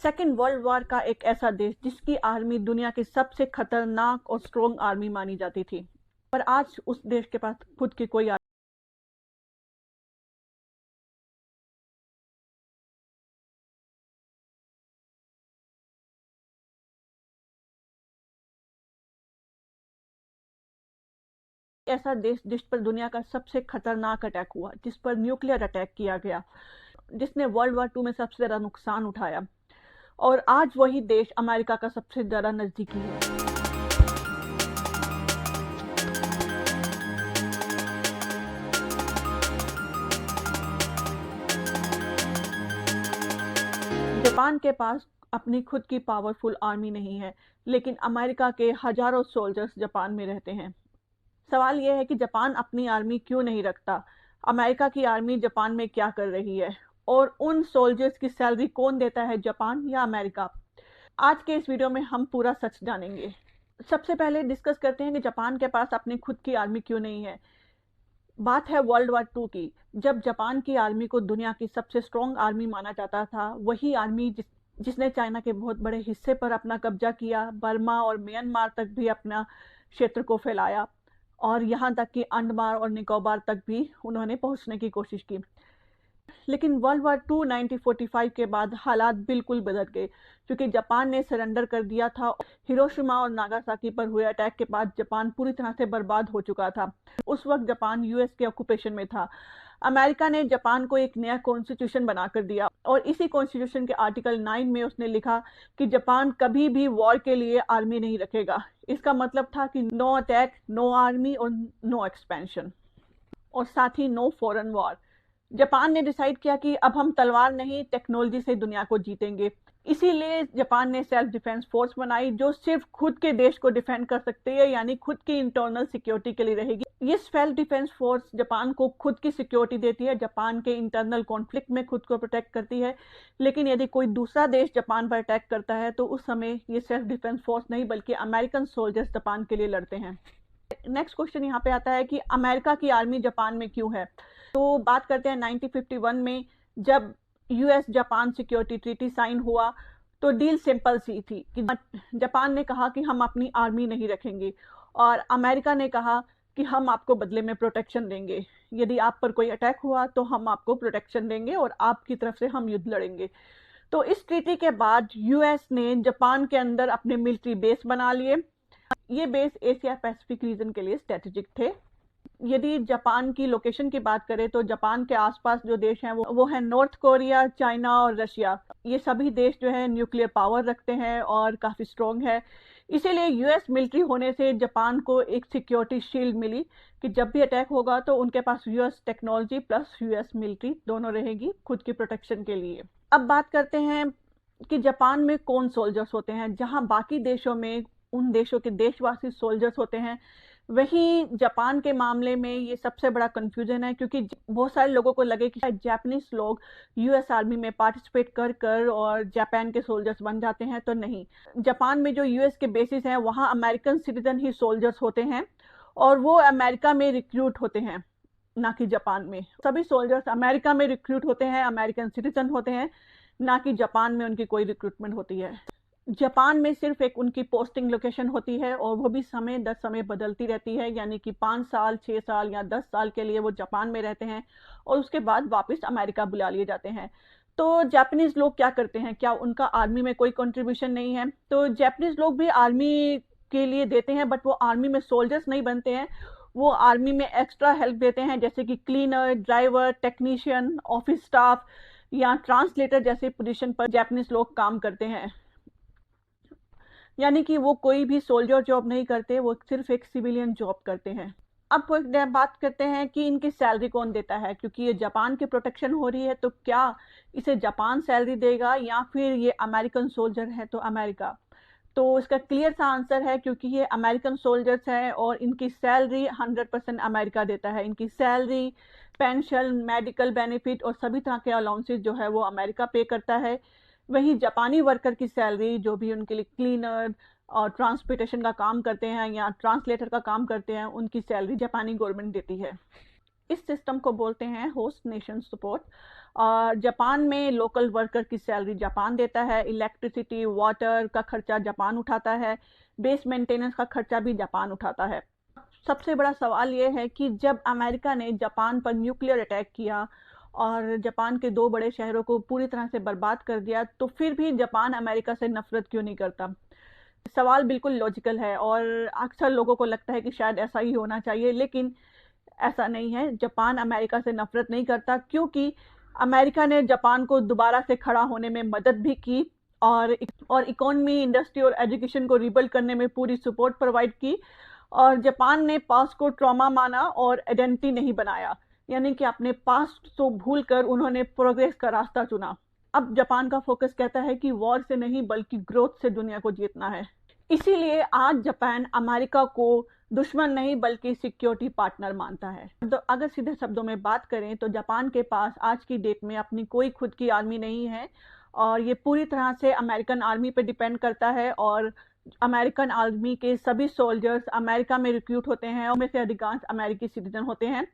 Second world war का एक ऐसा देश जिसकी आर्मी दुनिया की सबसे खतरनाक और स्ट्रॉन्ग आर्मी मानी जाती थी, पर आज उस देश के पास खुद की कोई ऐसा देश जिस पर दुनिया का सबसे खतरनाक अटैक हुआ, जिस पर न्यूक्लियर अटैक किया गया, जिसने वर्ल्ड वॉर 2 में सबसे ज़्यादा नुकसान उठाया, और आज वही देश अमेरिका का सबसे ज़्यादा नज़दीकी है। जापान के पास अपनी खुद की पावरफुल आर्मी नहीं है, लेकिन अमेरिका के हजारों सोल्जर्स जापान में रहते हैं। सवाल यह है कि जापान अपनी आर्मी क्यों नहीं रखता? अमेरिका की आर्मी जापान में क्या कर रही है? और उन सोल्जर्स की सैलरी कौन देता है, जापान या अमेरिका? आज के इस वीडियो में हम पूरा सच जानेंगे। सबसे पहले डिस्कस करते हैं कि जापान के पास अपनी खुद की आर्मी क्यों नहीं है। बात है वर्ल्ड वॉर 2 की, जब जापान की आर्मी को दुनिया की सबसे स्ट्रॉन्ग आर्मी माना जाता था। वही आर्मी जिसने चाइना के बहुत बड़े हिस्से पर अपना कब्जा किया, बर्मा और म्यांमार तक भी अपना क्षेत्र को फैलाया, और यहाँ तक कि अंडमान और निकोबार तक भी उन्होंने पहुंचने की कोशिश की। लेकिन वर्ल्ड वॉर 2 1945 के बाद हालात बिल्कुल बदल गए, क्योंकि जापान ने सरेंडर कर दिया था। हिरोशिमा और नागासाकी पर हुए अटैक के बाद जापान पूरी तरह से बर्बाद हो चुका था। उस वक्त जापान यूएस के ऑक्यूपेशन में था। अमेरिका ने जापान को एक नया कॉन्स्टिट्यूशन बनाकर दिया, और इसी कॉन्स्टिट्यूशन के आर्टिकल 9 में उसने लिखा कि जापान कभी भी वॉर के लिए आर्मी नहीं रखेगा। इसका मतलब था कि नो अटैक, नो आर्मी और नो एक्सपेंशन, और साथ ही नो फॉरेन वॉर। जापान ने डिसाइड किया कि अब हम तलवार नहीं, टेक्नोलॉजी से दुनिया को जीतेंगे। इसीलिए जापान ने सेल्फ डिफेंस फोर्स बनाई, जो सिर्फ खुद के देश को डिफेंड कर सकती है, यानी खुद की इंटरनल सिक्योरिटी के लिए रहेगी। ये सेल्फ डिफेंस फोर्स जापान को खुद की सिक्योरिटी देती है, जापान के इंटरनल कॉन्फ्लिक्ट में खुद को प्रोटेक्ट करती है। लेकिन यदि कोई दूसरा देश जापान पर अटैक करता है, तो उस समय ये सेल्फ डिफेंस फोर्स नहीं बल्कि अमेरिकन सोल्जर्स जापान के लिए लड़ते हैं। नेक्स्ट क्वेश्चन यहाँ पे आता है कि अमेरिका की आर्मी जापान में क्यों है। तो बात करते हैं 1951 में, जब US Japan security treaty sign हुआ, तो डील सिंपल सी थी कि जापान ने कहा कि हम अपनी आर्मी नहीं रखेंगे, और अमेरिका ने कहा कि हम आपको बदले में प्रोटेक्शन देंगे। यदि आप पर कोई अटैक हुआ तो हम आपको प्रोटेक्शन देंगे और आपकी तरफ से हम युद्ध लड़ेंगे। तो इस ट्रीटी के बाद यूएस ने जापान के अंदर अपने मिलिट्री बेस बना लिए। ये बेस एशिया पैसिफिक रीजन के लिए स्ट्रेटेजिक थे। यदि जापान की लोकेशन की बात करें, तो जापान के आसपास जो देश हैं वो है नॉर्थ कोरिया, चाइना और रशिया। ये सभी देश जो है न्यूक्लियर पावर रखते हैं और काफ़ी स्ट्रॉन्ग है। इसीलिए यूएस मिलिट्री होने से जापान को एक सिक्योरिटी शील्ड मिली कि जब भी अटैक होगा तो उनके पास US technology plus US military दोनों रहेगी खुद की प्रोटेक्शन के लिए। अब बात करते हैं कि जापान में कौन सोल्जर्स होते हैं। जहां बाकी देशों में उन देशों के देशवासी सोल्जर्स होते हैं, वहीं जापान के मामले में ये सबसे बड़ा कंफ्यूजन है, क्योंकि बहुत सारे लोगों को लगे कि शायद जापानीज लोग यूएस आर्मी में पार्टिसिपेट कर कर और जापान के सोल्जर्स बन जाते हैं। तो नहीं, जापान में जो यूएस के बेसिस हैं वहाँ अमेरिकन सिटीजन ही सोल्जर्स होते हैं, और वो अमेरिका में रिक्रूट होते हैं, ना कि जापान में। सभी सोल्जर्स अमेरिका में रिक्रूट होते हैं, अमेरिकन सिटीजन होते हैं, ना कि जापान में उनकी कोई रिक्रूटमेंट होती है। जापान में सिर्फ एक उनकी पोस्टिंग लोकेशन होती है, और वो भी समय दर समय बदलती रहती है, यानी कि 5 साल, 6 साल या 10 साल के लिए वो जापान में रहते हैं, और उसके बाद वापस अमेरिका बुला लिए जाते हैं। तो जापानीज लोग क्या करते हैं? क्या उनका आर्मी में कोई कंट्रीब्यूशन नहीं है? तो जापानीज लोग भी आर्मी के लिए देते हैं, बट वो आर्मी में सोल्जर्स नहीं बनते हैं। वो आर्मी में एक्स्ट्रा हेल्प देते हैं, जैसे कि cleaner, driver, technician, office staff या ट्रांसलेटर जैसे पोजीशन पर जापानीज लोग काम करते हैं। यानी कि वो कोई भी सोल्जर जॉब नहीं करते, वो सिर्फ एक सिविलियन जॉब करते हैं। अब बात करते हैं कि इनकी सैलरी कौन देता है, क्योंकि ये जापान की प्रोटेक्शन हो रही है, तो क्या इसे जापान सैलरी देगा या फिर ये अमेरिकन सोल्जर है तो अमेरिका? तो इसका क्लियर सा आंसर है, क्योंकि ये अमेरिकन सोल्जर्स हैं और इनकी सैलरी 100% अमेरिका देता है। इनकी सैलरी, पेंशन, मेडिकल बेनिफिट और सभी तरह के अलाउंसेस जो है वो अमेरिका पे करता है। वहीं जापानी वर्कर की सैलरी, जो भी उनके लिए क्लीनर और ट्रांसपोर्टेशन का काम करते हैं या ट्रांसलेटर का काम करते हैं, उनकी सैलरी जापानी गवर्नमेंट देती है। इस सिस्टम को बोलते हैं होस्ट नेशन सपोर्ट। और जापान में लोकल वर्कर की सैलरी जापान देता है, इलेक्ट्रिसिटी वाटर का खर्चा जापान उठाता है, बेस मेंटेनेंस का खर्चा भी जापान उठाता है। सबसे बड़ा सवाल ये है कि जब अमेरिका ने जापान पर न्यूक्लियर अटैक किया और जापान के 2 बड़े शहरों को पूरी तरह से बर्बाद कर दिया, तो फिर भी जापान अमेरिका से नफरत क्यों नहीं करता? सवाल बिल्कुल लॉजिकल है और अक्सर लोगों को लगता है कि शायद ऐसा ही होना चाहिए, लेकिन ऐसा नहीं है। जापान अमेरिका से नफरत नहीं करता, क्योंकि अमेरिका ने जापान को दोबारा से खड़ा होने में मदद भी की और इकोनॉमी, इंडस्ट्री और एजुकेशन को रिबिल्ड करने में पूरी सपोर्ट प्रोवाइड की। और जापान ने पास्ट को ट्रॉमा माना और आइडेंटिटी नहीं बनाया, यानी कि अपने पास्ट को भूल कर उन्होंने प्रोग्रेस का रास्ता चुना। अब जापान का फोकस कहता है कि वॉर से नहीं बल्कि ग्रोथ से दुनिया को जीतना है। इसीलिए आज जापान अमेरिका को दुश्मन नहीं बल्कि सिक्योरिटी पार्टनर मानता है। तो अगर सीधे शब्दों में बात करें तो जापान के पास आज की डेट में अपनी कोई खुद की आर्मी नहीं है और ये पूरी तरह से अमेरिकन आर्मी पे डिपेंड करता है। और अमेरिकन आर्मी के सभी सोल्जर्स अमेरिका में रिक्रूट होते हैं और उनमें से अधिकांश अमेरिकी सिटीजन होते हैं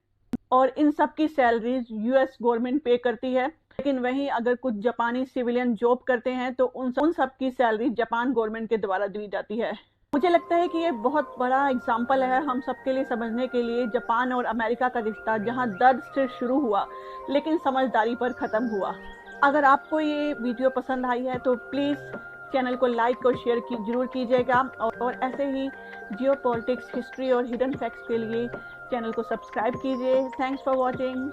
और इन सब की सैलरीज यूएस गवर्नमेंट पे करती है। लेकिन वहीं अगर कुछ जापानी सिविलियन जॉब करते हैं तो उन सब की सैलरी जापान गवर्नमेंट के द्वारा दी जाती है। मुझे लगता है कि ये बहुत बड़ा एग्जाम्पल है हम सबके लिए समझने के लिए, जापान और अमेरिका का रिश्ता जहां दर्द से शुरू हुआ लेकिन समझदारी पर ख़त्म हुआ। अगर आपको ये वीडियो पसंद आई है तो प्लीज़ चैनल को लाइक और शेयर जरूर कीजिएगा और ऐसे ही जियोपॉलिटिक्स, हिस्ट्री और हिडन फैक्ट्स के लिए चैनल को सब्सक्राइब कीजिए। Thanks for watching.